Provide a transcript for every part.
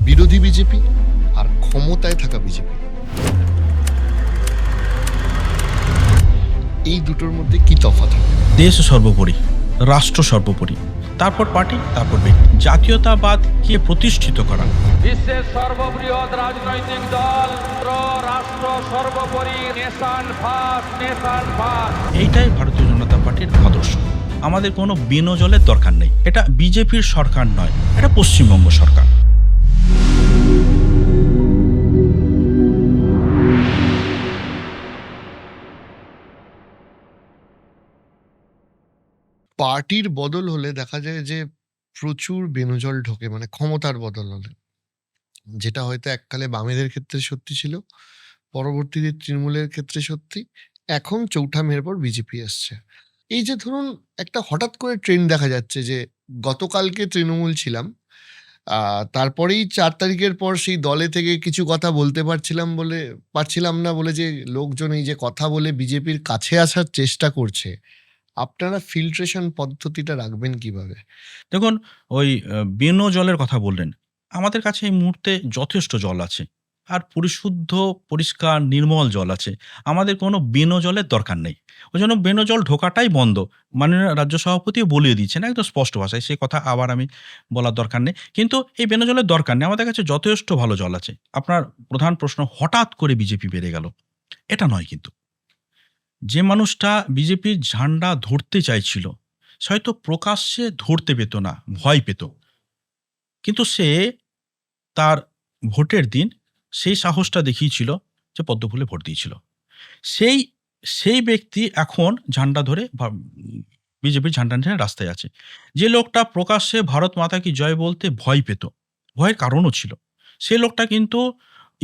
বিরোধী বিজেপি আর ক্ষমতায় থাকা বিজেপি, এই দুটোর মধ্যে কি তফাৎ হবে? দেশ সর্বোপরি, রাষ্ট্র সর্বোপরি, তারপর পার্টি, তারপর ব্যক্তি। জাতীয়তাবাদকে প্রতিষ্ঠিত করা, বিশ্বের সর্ববৃহৎ রাজনৈতিক দল, রাষ্ট্র সর্বোপরি, নেশন ফার্স্ট, নেশন ফার্স্ট। এইটাই ভারতীয় জনতা পার্টির আদর্শ। আমাদের কোনো বিনোজলের দরকার নেই। এটা বিজেপির সরকার নয়, এটা পশ্চিমবঙ্গ সরকার। পার্টির বদল হলে দেখা যায় যে প্রচুর বেনজল ঢোকে, মানে ক্ষমতার বদল হলে, যেটা হয়তো এককালে বামেদের ক্ষেত্রে সত্যি ছিল, পরবর্তীতে তৃণমূলের ক্ষেত্রে সত্যি, এখন চৌঠা মেয়ের পর বিজেপি আসছে। এই যে ধরুন একটা হঠাৎ করে ট্রেন্ড দেখা যাচ্ছে যে গতকালকে তৃণমূল ছিলাম, তারপরেই 4 তারিখের পর সেই দলে থেকে কিছু কথা বলতে পারছিলাম না বলে যে লোকজন এই যে কথা বলে বিজেপির কাছে আসার চেষ্টা করছে, আপনারা ফিল্ট্রেশন পদ্ধতিটা রাখবেন কিভাবে? দেখুন, ওই বিনোজলের কথা বললেন, আমাদের কাছে এই মুহূর্তে যথেষ্ট জল আছে, আর পরিশুদ্ধ, পরিষ্কার, নির্মল জল আছে। আমাদের কোনো বিনোজলের দরকার নেই। ওই জন্য বিনোজল ঢোকাটাই বন্ধ। মাননীয় রাজ্য সভাপতিও বলিয়ে দিচ্ছেন একদম স্পষ্ট ভাষায়, সে কথা আবার আমি বলার দরকার নেই। কিন্তু এই বিনোজলের দরকার নেই, আমাদের কাছে যথেষ্ট ভালো জল আছে। আপনার প্রধান প্রশ্ন, হঠাৎ করে বিজেপি বেড়ে গেল, এটা নয়। কিন্তু যে মানুষটা বিজেপির ঝান্ডা ধরতে চাইছিল, সে হয়তো প্রকাশ্যে ধরতে পেত না, ভয় পেত, কিন্তু সে তার ভোটের দিন সেই সাহসটা দেখিয়েছিল যে পদ্মফুলে ভোট দিয়েছিল। সেই সেই ব্যক্তি এখন ঝান্ডা ধরে বিজেপির ঝান্ডা নিয়ে রাস্তায় আছে। যে লোকটা প্রকাশ্যে ভারত মাতা কি জয় বলতে ভয় পেত, ভয়ের কারণও ছিল, সে লোকটা কিন্তু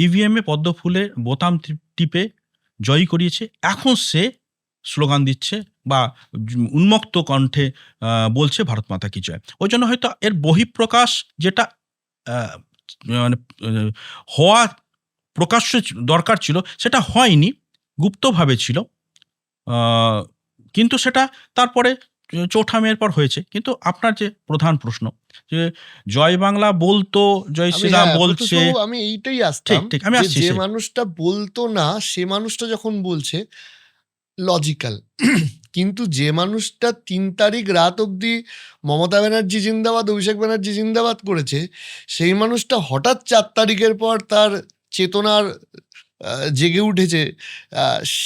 ইভিএমে পদ্মফুলের বোতাম টিপে জয়ী করিয়েছে। এখন সে স্লোগান দিচ্ছে বা উন্মুক্ত কণ্ঠে বলছে ভারত মাতা কি জয়। ওই জন্য হয়তো এর বহিঃপ্রকাশ যেটা আহ, মানে হওয়া প্রকাশ্য দরকার ছিল, সেটা হয়নি, গুপ্তভাবে ছিল। কিন্তু সেটা তারপরে চৌঠা মেয়ের পর হয়েছে। কিন্তু আপনার যে প্রধান প্রশ্ন, যে জয় বাংলা বলতো, জয় শ্রীরাম বলছে, আমি এইটাই ঠিক আসতাম ঠিক আমি যে আসছি যে সে। মানুষটা বলতো না সে মানুষটা যখন বলছে লজিক্যাল, কিন্তু যে মানুষটা 3 তারিখ রাত অবধি মমতা ব্যানার্জি জিন্দাবাদ, অভিষেক ব্যানার্জি জিন্দাবাদ করেছে, সেই মানুষটা হঠাৎ 4 তারিখের পর তার চেতনার জেগে উঠেছে,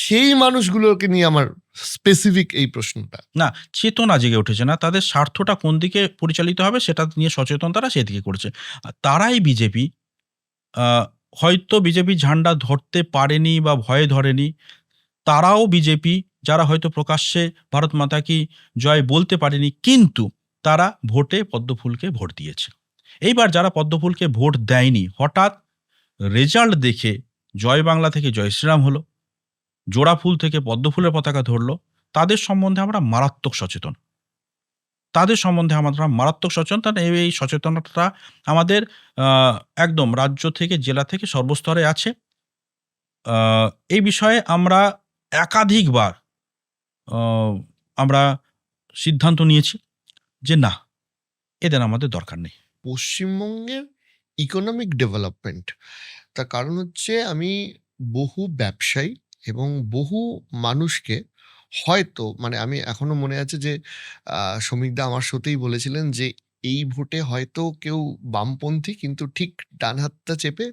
সেই মানুষগুলোকে নিয়ে আমার স্পেসিফিক এই প্রশ্নটা। না, চেতনা জেগে উঠেছে না, তাদের স্বার্থটা কোন দিকে পরিচালিত হবে সেটা নিয়ে সচেতন, তারা সেদিকে করছে। আর তারাই বিজেপি, হয়তো বিজেপি ঝান্ডা ধরতে পারেনি বা ভয়ে ধরেনি, তারাও বিজেপি, যারা হয়তো প্রকাশ্যে ভারত মাতা কি জয় বলতে পারেনি, কিন্তু তারা ভোটে পদ্মফুলকে ভোট দিয়েছে। এইবার যারা পদ্মফুলকে ভোট দেয়নি, হঠাৎ রেজাল্ট দেখে জয় বাংলা থেকে জয় শ্রীরাম হলো, জোড়া ফুল থেকে পদ্মফুলের পতাকা ধরলো, তাদের সম্বন্ধে আমরা মারাত্মক সচেতন। এই সচেতনতা আমাদের একদম রাজ্য থেকে, জেলা থেকে, সর্বস্তরে আছে। এই বিষয়ে আমরা একাধিকবার আমরা সিদ্ধান্ত নিয়েছি যে না, এদের আমাদের দরকার নেই। পশ্চিমবঙ্গের ইকোনমিক ডেভেলপমেন্ট, তার কারণ হচ্ছে আমি বহু ব্যবসায়ী এবং বহু মানুষকে হয়তো, মানে আমি এখনো মনে আছে যে শ্রমিকদা আমার সাথেই বলেছিলেন যে এই ভোটে হয়তো কেউ বামপন্থী কিন্তু ঠিক ডান হাতটা চেপে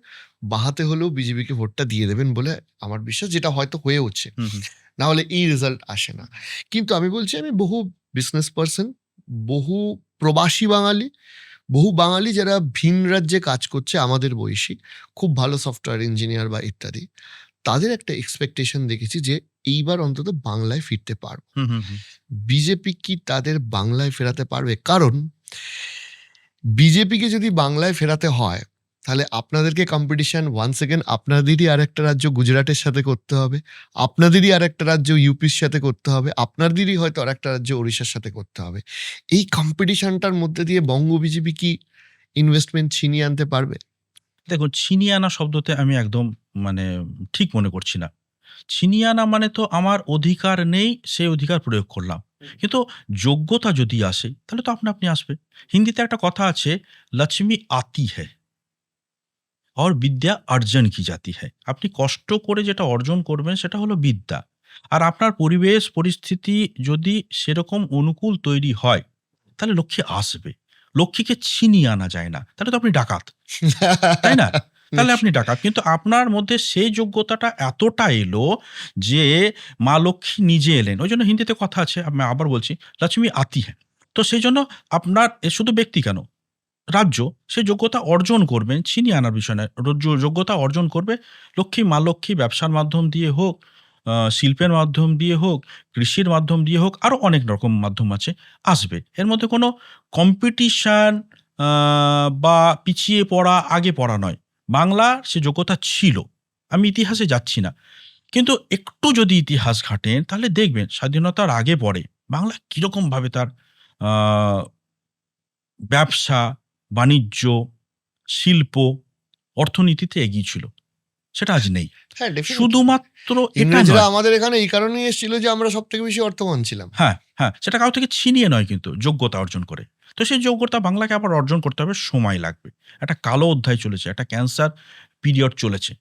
বাঁ হাতে হলেও বিজেপিকে ভোটটা দিয়ে দেবেন বলে আমার বিশ্বাস, যেটা হয়তো হয়ে উঠছে, না হলে এই রেজাল্ট আসে না। কিন্তু আমি বলছি, আমি বহু বিজনেস পার্সন, বহু প্রবাসী বাঙালি, বহু বাঙালি যারা ভিন রাজ্যে কাজ করছে, আমাদের বয়সী, খুব ভালো সফটওয়্যার ইঞ্জিনিয়ার বা ইত্যাদি, তাদের একটা এক্সপেকটেশন দেখেছি যে এইবার অন্তত বাংলায় ফিরতে পারবো। বিজেপি কি তাদের বাংলায় ফেরাতে পারবে? কারণ বিজেপিকে যদি বাংলায় ফেরাতে হয় তাহলে আপনাদেরকে কম্পিটিশন ওয়ান্স এগেন আপনাদেরই আর একটা রাজ্য গুজরাটের সাথে করতে হবে, আপনাদেরই আর একটা রাজ্য ইউপির সাথে করতে হবে, আপনাদেরই হয়তো আর একটা রাজ্য ওড়িশার সাথে করতে হবে। এই কম্পিটিশনটার মধ্যে দিয়ে বঙ্গ বিজেপি কি ইনভেস্টমেন্ট ছিনিয়ে আনতে পারবে? দেখুন, ছিনিয়ে আনা শব্দতে আমি একদম ঠিক মনে করছি না। ছিনিয়ে আনা মানে তো আমার অধিকার নেই, সেই অধিকার প্রয়োগ করলাম। কিন্তু যোগ্যতা যদি আসে তাহলে তো আপনা আপনি আসবে। হিন্দিতে একটা কথা আছে, লক্ষ্মী আতি হ্যায়, और विद्या अर्जन की जाती है। আপনি কষ্ট করে যেটা অর্জন করবেন সেটা হলো বিদ্যা। আর আপনার পরিবেশ পরিস্থিতি যদি সেরকম অনুকূল তৈরি হয়, তাহলে লক্ষ্মী আসবে। লক্ষ্মীকে ছিনিয়ে আনা যায় না। তাহলে তো আপনি ডাকাত, তাই না? তাহলে আপনি নিশ্চয়ই। ডাকাত। কিন্তু আপনার মধ্যে সেই যোগ্যতাটা এতটা এলো যে মা লক্ষ্মী নিজে এলেন। ওইজন্য হিন্দিতে কথা আছে, আমি আবার বলছি, "লক্ষ্মী আতি হ্যায়।" তো সেইজন্য আপনার শুধু ব্যক্তি কেন, রাজ্য সে যোগ্যতা অর্জন করবেন, ছিনিয়ে আনার বিষয় নয়। যোগ্যতা অর্জন করবে লক্ষ্মী, মা লক্ষ্মী ব্যবসার মাধ্যম দিয়ে হোক, শিল্পের মাধ্যম দিয়ে হোক, কৃষির মাধ্যম দিয়ে হোক, আরো অনেক রকম মাধ্যম আছে, আসবে। এর মধ্যে কোনো কম্পিটিশন আ বা পিছিয়ে পড়া, আগে পড়া নয়। বাংলার সে যোগ্যতা ছিল। আমি ইতিহাসে যাচ্ছি না। কিন্তু একটু যদি ইতিহাস ঘাঁটেন তাহলে দেখবেন স্বাধীনতার আগে পরে বাংলা কিরকমভাবে তার আ ব্যবসা, বাণিজ্য, শিল্প, অর্থনীতিতে এগিয়ে ছিল। সেটা আজ নেই। হ্যাঁ, ডেফিনিটলি। শুধুমাত্র এটা ইংরেজরা নয়, আমাদের এখানে এই কারণেই এসেছিল যে আমরা সবথেকে বেশি অর্থবান ছিলাম। হ্যাঁ, সেটা কারো থেকে ছিনিয়ে নয় কিন্তু যোগ্যতা অর্জন করে। তো সেই যোগ্যতা বাংলাকে আবার অর্জন করতে হবে, সময় লাগবে। একটা কালো অধ্যায় চলেছে, একটা ক্যান্সার পিরিয়ড চলেছে।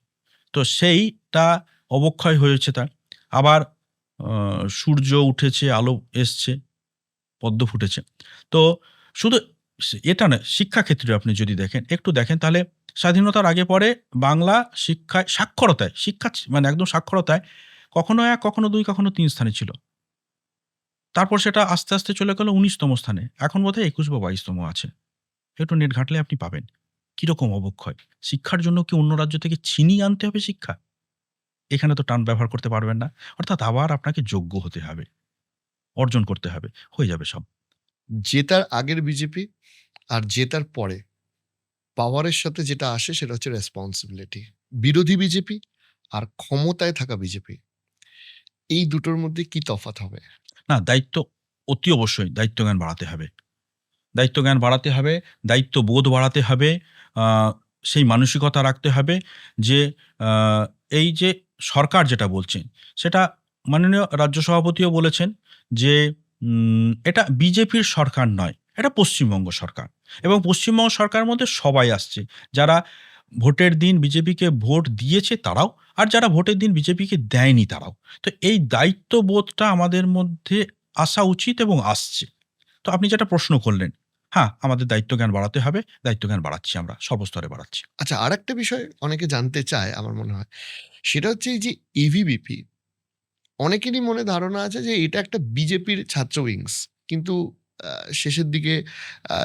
তো সেইটা অবক্ষয় হয়েছে তার। আবার আ সূর্য উঠেছে, আলো এসছে, পদ্ম ফুটেছে। তো শুধু এটা নয়, শিক্ষাক্ষেত্রে আপনি যদি দেখেন, একটু দেখেন তাহলে স্বাধীনতার আগে পরে বাংলা শিক্ষায়, সাক্ষরতায়, মানে একদম সাক্ষরতায় কখনো ১, কখনো ২, কখনো ৩ স্থানে ছিল। তারপর সেটা আস্তে, আস্তে চলে গেল ১৯তম স্থানে। এখন বোধহয় ২১ বা ২২তম আছে। একটু নেট ঘাঁটলে আপনি পাবেন। কিরকম অবক্ষয়? শিক্ষার জন্য কি অন্য রাজ্য থেকে ছিনিয়ে আনতে হবে শিক্ষা? এখানে তো টান ব্যবহার করতে পারবেন না। অর্থাৎ আবার আপনাকে যোগ্য হতে হবে, অর্জন করতে হবে। হয়ে যাবে সব। জেতার আগের বিজেপি আর জেতার পরে পাওয়ারের সাথে যেটা আসে সেটা হচ্ছে রেসপন্সিবিলিটি। বিরোধী বিজেপি আর ক্ষমতায় থাকা বিজেপি, এই দুটোর মধ্যে কি তফাৎ হবে? না, দায়িত্ব অতি অবশ্যই দায়িত্বজ্ঞান বাড়াতে হবে। দায়িত্বজ্ঞান বাড়াতে হবে, দায়িত্ববোধ বাড়াতে হবে, আ সেই মানসিকতা রাখতে হবে যে আ এই যে সরকার যেটা বলছেন, সেটা মাননীয় রাজ্য সভাপতিও বলেছেন যে এটা বিজেপির সরকার নয়, এটা পশ্চিমবঙ্গ সরকার। এবং পশ্চিমবঙ্গ সরকারের মধ্যে সবাই আসছে। যারা ভোটের দিন বিজেপিকে ভোট দিয়েছে তারাও, আর যারা ভোটের দিন বিজেপিকে দেয়নি তারাও। তো এই দায়িত্ববোধটা আমাদের মধ্যে আসা উচিত এবং আসছে। তো আপনি যেটা প্রশ্ন করলেন, হ্যাঁ, আমাদের দায়িত্বজ্ঞান বাড়াতে হবে। দায়িত্বজ্ঞান বাড়াচ্ছি আমরা, সর্বস্তরে বাড়াচ্ছি। আচ্ছা, আরেকটা বিষয় অনেকে জানতে চায় আমার মনে হয়। সেটা হচ্ছে এই যে এভিবিপি, অনেকেরই মনে ধারণা আছে যে এটা একটা বিজেপির ছাত্র উইংস। কিন্তু আ শেষের দিকে আ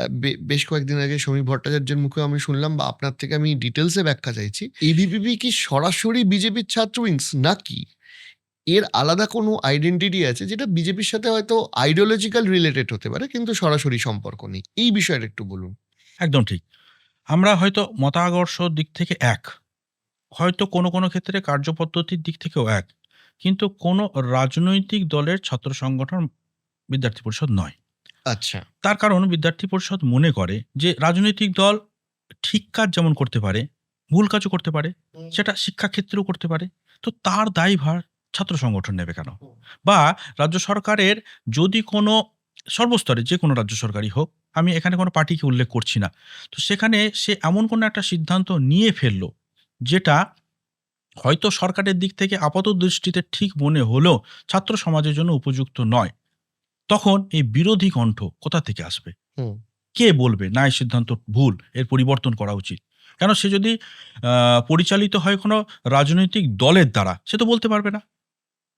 বেশ কয়েকদিন আগে সমীর ভট্টাচার্যের মুখেও আমি শুনলাম, বা আপনার থেকে আমি ডিটেইলসে ব্যাখ্যা চাইছি। এভিবিপি কি সরাসরি বিজেপির ছাত্র উইংস, নাকি এর আলাদা কোনো আইডেন্টিটি আছে যেটা বিজেপির সাথে হয়তো আইডিওলজিক্যাল রিলেটেড হতে পারে কিন্তু সরাসরি সম্পর্ক নেই? এই বিষয়টা একটু বলুন। একদম ঠিক। আমরা হয়তো মতাদর্শ দিক থেকে এক। হয়তো কোনো ক্ষেত্রে কার্যপদ্ধতির দিক থেকেও এক। কিন্তু কোনো রাজনৈতিক দলের ছাত্র সংগঠন বিদ্যার্থী পরিষদ নয়। আচ্ছা। তার কারণ বিদ্যার্থী পরিষদ মনে করে যে রাজনৈতিক দল ঠিক কাজ যেমন করতে পারে, ভুল কাজও করতে পারে। সেটা শিক্ষাক্ষেত্রেও করতে পারে। তো তার দায়ভার ছাত্র সংগঠন নেবে কেন? বা রাজ্য সরকারের যদি কোনো, সর্বস্তরে যেকোনো রাজ্য সরকারই হোক, আমি এখানে কোনো পার্টিকে উল্লেখ করছি না। তো সেখানে সে এমন কোনো একটা সিদ্ধান্ত নিয়ে ফেলল, যেটা হয়তো সরকারের দিক থেকে আপাতদৃষ্টিতে ঠিক মনে হলেও ছাত্র সমাজের জন্য উপযুক্ত নয়। তখন এই বিরোধী কণ্ঠ কোথা থেকে আসবে? হুম। কে বলবে না এই সিদ্ধান্ত ভুল, এর পরিবর্তন করা উচিত? কেন সে যদি আ পরিচালিত হয় কোনো রাজনৈতিক দলের দ্বারা, সে তো বলতে পারবে না।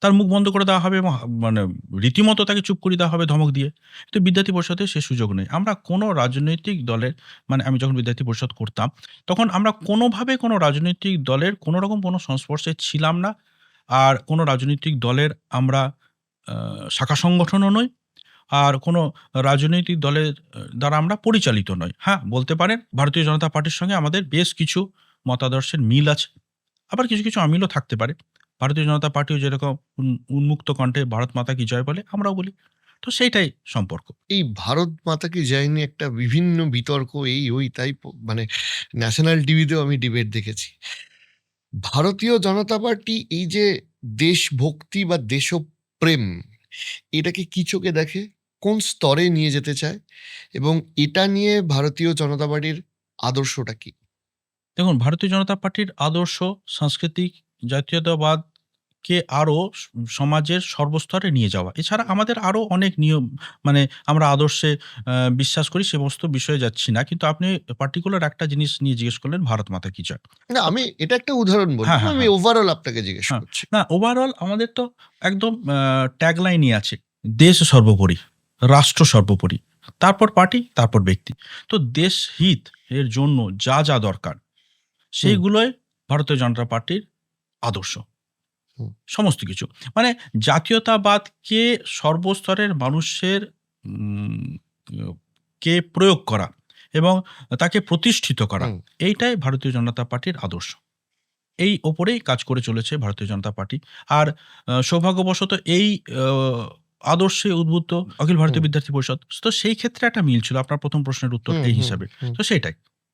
তার মুখ বন্ধ করে দেওয়া হবে এবং মানে রীতিমতো তাকে চুপ করিয়ে দেওয়া হবে ধমক দিয়ে। কিন্তু বিদ্যার্থী পরিষদে সে সুযোগ নেই। আমরা কোনো রাজনৈতিক দলের, মানে আমি যখন বিদ্যার্থী পরিষদ করতাম, তখন আমরা কোনোভাবে কোনো রাজনৈতিক দলের কোনো রকম কোনো সংস্পর্শে ছিলাম না। আর কোনো রাজনৈতিক দলের আমরা আ শাখা সংগঠনও নই। আর কোনো রাজনৈতিক দলের দ্বারা আমরা পরিচালিত নই। হ্যাঁ, বলতে পারেন ভারতীয় জনতা পার্টির সঙ্গে আমাদের বেশ কিছু মতাদর্শের মিল আছে। আবার কিছু অমিলও থাকতে পারে। ভারতীয় জনতা পার্টিও যেরকম উন্মুক্ত কণ্ঠে ভারত মাতা কি জয় বলে, আমরাও বলি। তো সেইটাই সম্পর্ক। এই ভারত মাতা কি জয় নিয়ে একটা বিভিন্ন বিতর্ক, এই ওই তাই মানে ন্যাশনাল টিভিতেও আমি ডিবেট দেখেছি। ভারতীয় জনতা পার্টি এই যে দেশভক্তি বা দেশপ্রেম, এটাকে কি চোখে দেখে? কোন স্তরে নিয়ে যেতে চায়? এবং এটা নিয়ে ভারতীয় জনতা পার্টির আদর্শটা কি? দেখুন, ভারতীয় জনতা পার্টির আদর্শ সাংস্কৃতিক জাতীয়তাবাদকে আরো সমাজের সর্বস্তরে নিয়ে যাওয়া। এছাড়া আমাদের আরো অনেক নিয়ম, মানে আমরা আদর্শে বিশ্বাস করি, সে সমস্ত বিষয়ে যাচ্ছি না। কিন্তু আপনি পার্টিকুলার একটা জিনিস নিয়ে জিজ্ঞেস করলেন, ভারত মাতা কি জয়। না, তো আমি এটা একটা উদাহরণ বললাম। হ্যাঁ, হ্যাঁ, আমি হ্যাঁ। ওভারঅল আপনাকে জিজ্ঞেস হ্যাঁ, করছি। না ওভারঅল আমাদের তো একদম ট্যাগলাইনই আছে। দেশ সর্বোপরি, রাষ্ট্র সর্বোপরি। তারপর পার্টি, তারপর ব্যক্তি। তো দেশ হিত এর জন্য যা দরকার হুম, সেইগুলোই ভারতীয় জনতা পার্টির আদর্শ। হুম, সমস্ত কিছু। মানে জাতীয়তাবাদকে সর্বস্তরের মানুষের উম কে প্রয়োগ করা এবং তাকে প্রতিষ্ঠিত করা, হুম। এইটাই ভারতীয় জনতা পার্টির আদর্শ। এই ওপরেই কাজ করে চলেছে ভারতীয় জনতা পার্টি। আর সৌভাগ্যবশত এই আ আদর্শে উদ্বুদ্ধ অখিল ভারতীয় হুম, বিদ্যার্থী পরিষদ। তো সেই ক্ষেত্রে একটা মিল ছিল। আপনার ১ম প্রশ্নের উত্তর হুম, এই হুম, হিসাবে। হুম। তো সেইটাই।